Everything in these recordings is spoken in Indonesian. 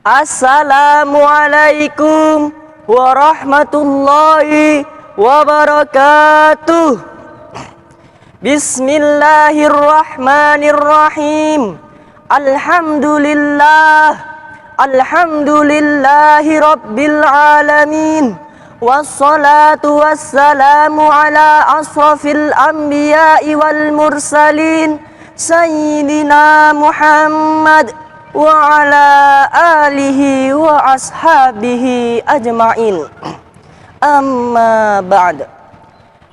Assalamualaikum warahmatullahi wabarakatuh. Bismillahirrahmanirrahim. Alhamdulillahi rabbil alamin. Wassalatu wassalamu ala asrafil anbiya'i wal mursalin Sayyidina Muhammad wa ala alihi wa ashabihi ajma'in. Amma ba'd.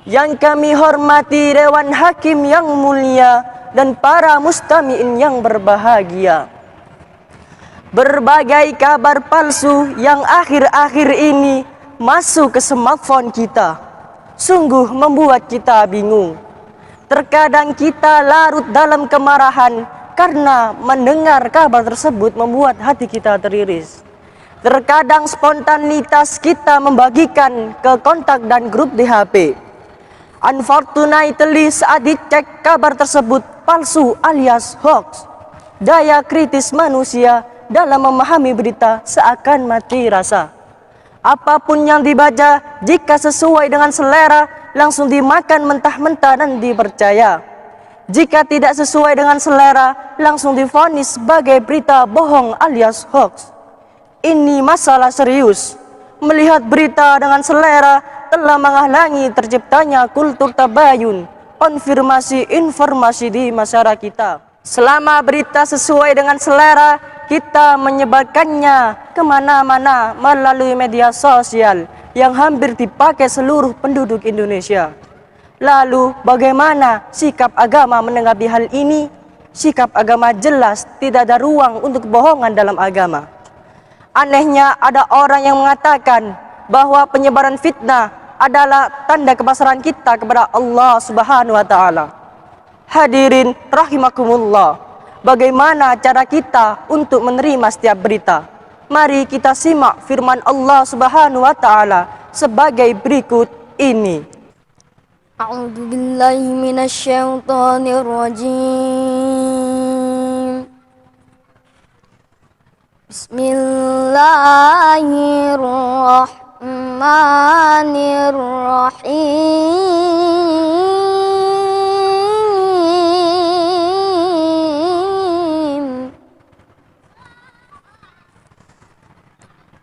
Yang kami hormati Dewan Hakim yang mulia dan para mustami'in yang berbahagia, berbagai kabar palsu yang akhir-akhir ini masuk ke smartphone kita sungguh membuat kita bingung. Terkadang kita larut dalam kemarahan karena mendengar kabar tersebut membuat hati kita teriris. Terkadang spontanitas kita membagikan ke kontak dan grup di HP. Unfortunately, saat dicek kabar tersebut palsu alias hoax. Daya kritis manusia dalam memahami berita seakan mati rasa. Apapun yang dibaca, jika sesuai dengan selera, langsung dimakan mentah-mentah dan dipercaya. Jika tidak sesuai dengan selera, langsung divonis sebagai berita bohong alias hoax. Ini masalah serius. Melihat berita dengan selera telah menghalangi terciptanya kultur tabayun, konfirmasi informasi di masyarakat kita. Selama berita sesuai dengan selera, kita menyebarkannya kemana-mana melalui media sosial yang hampir dipakai seluruh penduduk Indonesia. Lalu bagaimana sikap agama menanggapi hal ini? Sikap agama jelas tidak ada ruang untuk kebohongan dalam agama. Anehnya ada orang yang mengatakan bahwa penyebaran fitnah adalah tanda kepasaran kita kepada Allah Subhanahu wa taala. Hadirin rahimakumullah, bagaimana cara kita untuk menerima setiap berita? Mari kita simak firman Allah Subhanahu wa taala sebagai berikut ini. A'udzu billahi minasyaitonir rajim. Bismillahirrahmanirrahim.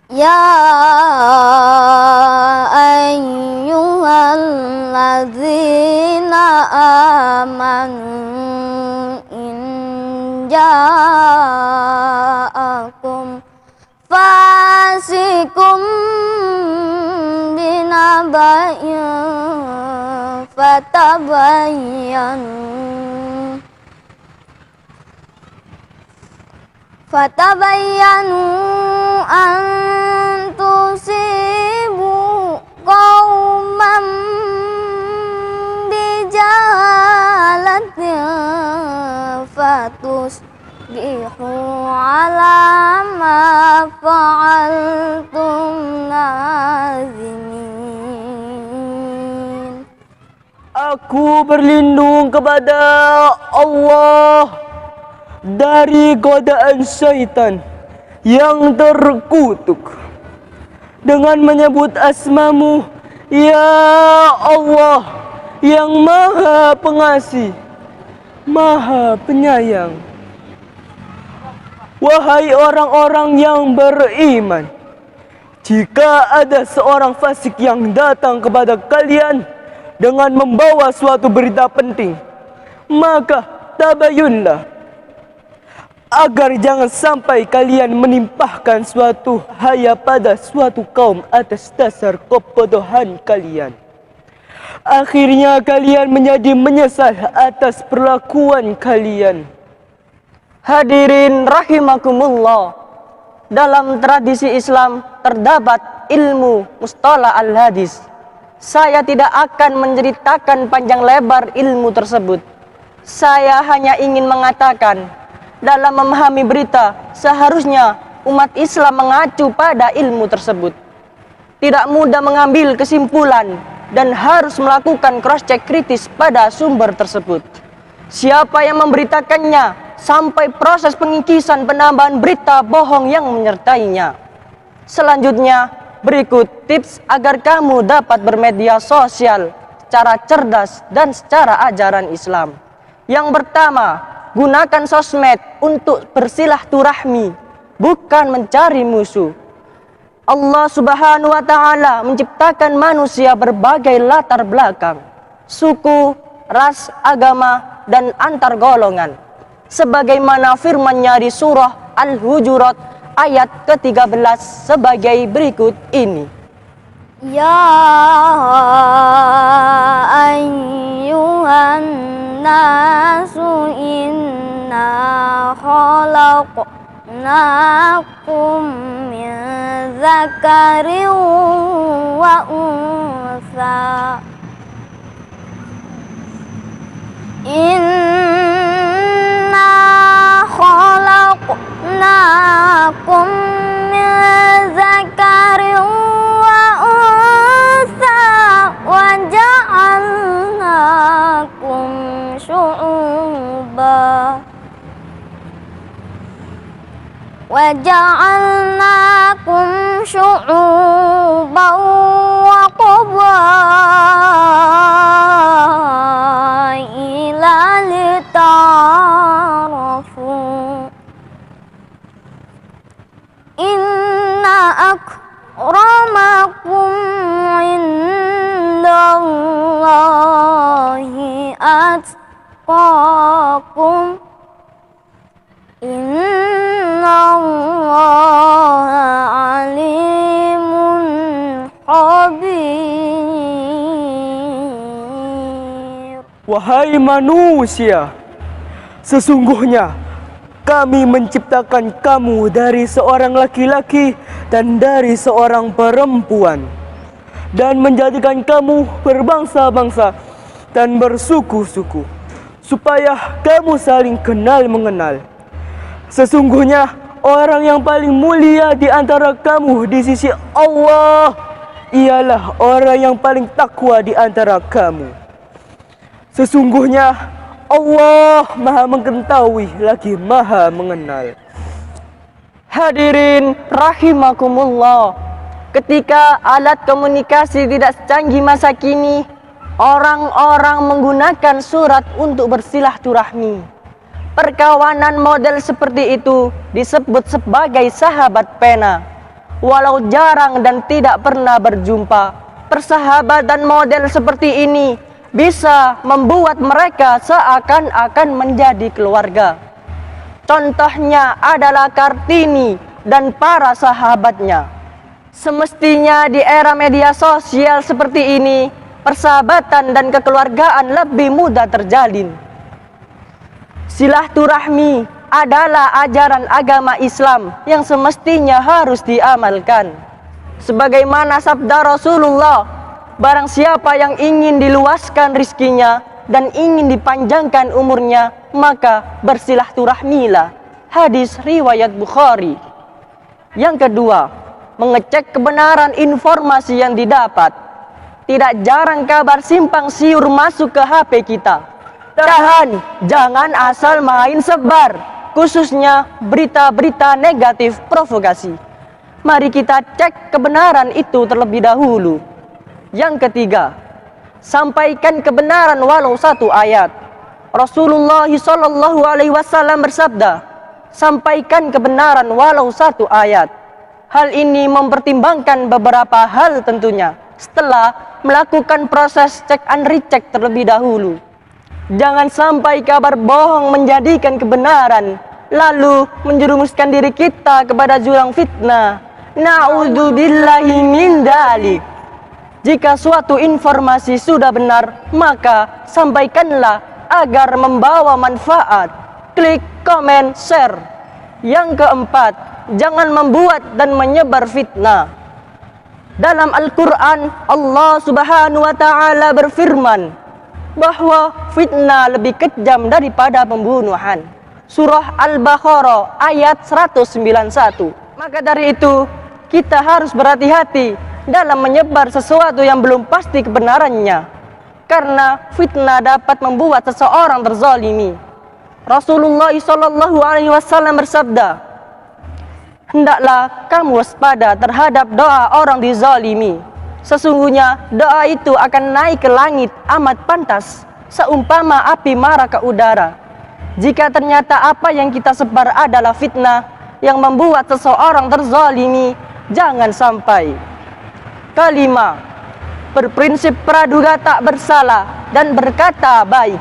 Ya ayyuhalladzina amanu in ja'akum fasikum binaba'in fatabayyanu an tusibu qauman bijahalatin fatusbihu ala ma fa'altum nazimin. Aku berlindung kepada Allah dari godaan syaitan yang terkutuk dengan menyebut asmamu, ya Allah, yang maha pengasih, maha penyayang. Wahai orang-orang yang beriman, jika ada seorang fasik yang datang kepada kalian dengan membawa suatu berita penting, maka tabayunlah, agar jangan sampai kalian menimpahkan suatu bahaya pada suatu kaum atas dasar kebodohan kalian. Akhirnya kalian menjadi menyesal atas perlakuan kalian. Hadirin rahimakumullah, dalam tradisi Islam terdapat ilmu mustalah al-hadis. Saya tidak akan menceritakan panjang lebar ilmu tersebut. Saya hanya ingin mengatakan, dalam memahami berita, seharusnya umat Islam mengacu pada ilmu tersebut. Tidak mudah mengambil kesimpulan dan harus melakukan cross check kritis pada sumber tersebut. Siapa yang memberitakannya, sampai proses pengikisan penambahan berita bohong yang menyertainya. Selanjutnya, berikut tips agar kamu dapat bermedia sosial secara cerdas dan secara ajaran Islam. Yang pertama, gunakan sosmed untuk bersilaturahmi, bukan mencari musuh. Allah Subhanahu wa Ta'ala menciptakan manusia berbagai latar belakang, suku, ras, agama, dan antar golongan. Sebagaimana firman-Nya di surah Al-Hujurat ayat ke-13 sebagai berikut ini. Ya ayyuhan nasu inna khalaqnakum min dzakarin wa untha. Inna khalaqnakum min dzakarin wa untha wa ja'alnakum syu'uban wa qabaila lita'arafu. Inna akramakum indallahi atqakum. Innallaha alimun khabir. Wahai manusia, sesungguhnya kami menciptakan kamu dari seorang laki-laki dan dari seorang perempuan, dan menjadikan kamu berbangsa-bangsa dan bersuku-suku, supaya kamu saling kenal mengenal. Sesungguhnya orang yang paling mulia di antara kamu di sisi Allah ialah orang yang paling takwa di antara kamu. Sesungguhnya Allah Maha Mengetahui lagi Maha Mengenal. Hadirin rahimakumullah, ketika alat komunikasi tidak secanggih masa kini, orang-orang menggunakan surat untuk bersilaturahmi. Perkawanan model seperti itu disebut sebagai sahabat pena. Walau jarang dan tidak pernah berjumpa, persahabatan model seperti ini bisa membuat mereka seakan-akan menjadi keluarga. Contohnya adalah Kartini dan para sahabatnya. Semestinya di era media sosial seperti ini, persahabatan dan kekeluargaan lebih mudah terjalin. Silaturahmi adalah ajaran agama Islam yang semestinya harus diamalkan. Sebagaimana sabda Rasulullah, barang siapa yang ingin diluaskan rizkinya dan ingin dipanjangkan umurnya, maka bersilaturahmilah. Hadis riwayat Bukhari. Yang kedua, mengecek kebenaran informasi yang didapat. Tidak jarang kabar simpang siur masuk ke HP kita. Tahan, jangan asal main sebar, khususnya berita-berita negatif provokasi. Mari kita cek kebenaran itu terlebih dahulu. Yang ketiga, sampaikan kebenaran walau satu ayat. Rasulullah SAW bersabda, sampaikan kebenaran walau satu ayat. Hal ini mempertimbangkan beberapa hal tentunya, setelah melakukan proses cek and recheck terlebih dahulu. Jangan sampai kabar bohong menjadikan kebenaran, lalu menjerumuskan diri kita kepada jurang fitnah. Na'udzubillahi min dzalik. Jika suatu informasi sudah benar, maka sampaikanlah agar membawa manfaat. Klik, komen, share. Yang keempat, jangan membuat dan menyebar fitnah. Dalam Al-Quran, Allah Subhanahu wa Ta'ala berfirman bahwa fitnah lebih kejam daripada pembunuhan. Surah Al-Baqarah ayat 191. Maka dari itu, kita harus berhati-hati dalam menyebar sesuatu yang belum pasti kebenarannya, karena fitnah dapat membuat seseorang terzalimi. Rasulullah SAW bersabda, hendaklah kamu waspada terhadap doa orang dizalimi. Sesungguhnya doa itu akan naik ke langit amat pantas, seumpama api marak ke udara. Jika ternyata apa yang kita sebar adalah fitnah yang membuat seseorang terzalimi, jangan sampai. Kelima, berprinsip praduga tak bersalah dan berkata baik.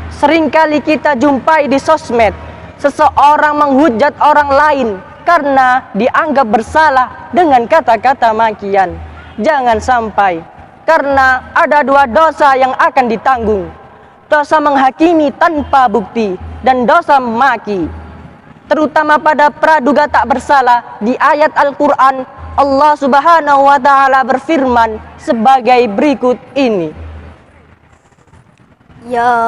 Seringkali kita jumpai di sosmed seseorang menghujat orang lain karena dianggap bersalah dengan kata-kata makian. Jangan sampai, karena ada dua dosa yang akan ditanggung: dosa menghakimi tanpa bukti dan dosa memaki. Terutama pada praduga tak bersalah, di ayat Al-Quran Allah Subhanahu wa Ta'ala berfirman sebagai berikut ini: Ya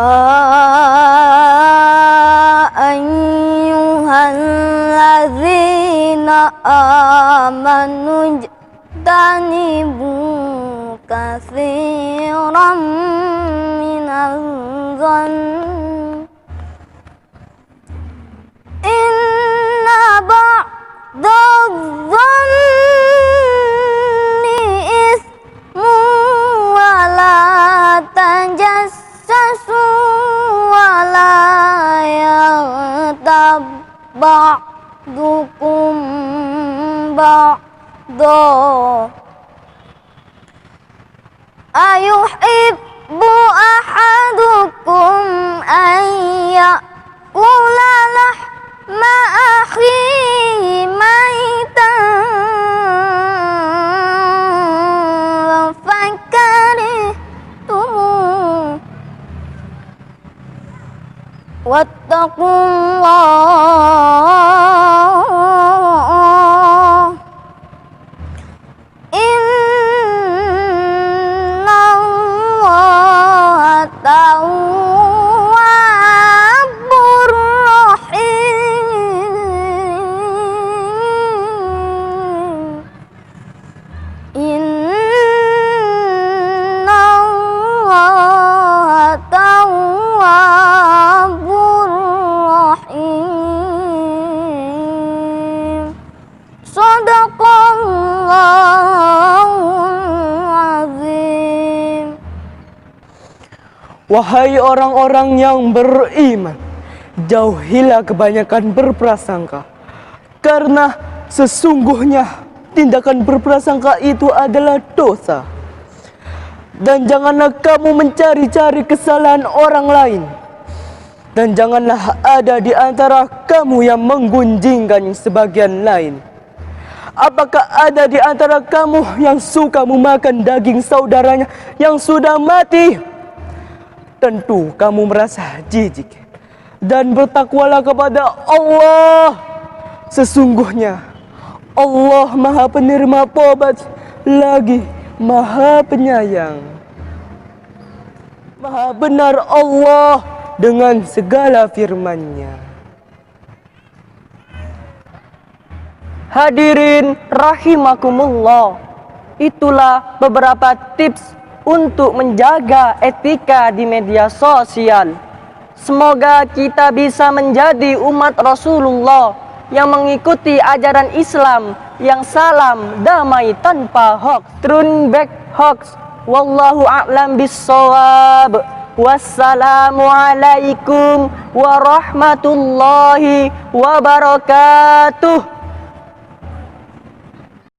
ayyuhalladzina amanu jtanibu katsiran minaz zanni inna ba'dadh zanni ismu wa la tajassasu wa la yaghtab ba'dukum ba'da ayuhibbu ahadukum an ya'kula lahma akhihi maitan fakarihtum wattaqullah innallaha tawwabur rahim innallaha tawwabur rahim. Shadaqallahul azim. Wahai orang-orang yang beriman, jauhilah kebanyakan berprasangka, karena sesungguhnya tindakan berprasangka itu adalah dosa. Dan janganlah kamu mencari-cari kesalahan orang lain, dan janganlah ada di antara kamu yang menggunjingkan sebagian lain. Apakah ada di antara kamu yang suka memakan daging saudaranya yang sudah mati? Tentu kamu merasa jijik, dan bertakwalah kepada Allah. Sesungguhnya Allah Maha Penerima Taubat, lagi Maha Penyayang. Maha benar Allah dengan segala firman-Nya. Hadirin rahimakumullah, itulah beberapa tips untuk menjaga etika di media sosial. Semoga kita bisa menjadi umat Rasulullah yang mengikuti ajaran Islam yang salam damai tanpa hoax. Turn back hoax. Wallahu a'lam bissawab. Wassalamualaikum warahmatullahi wabarakatuh.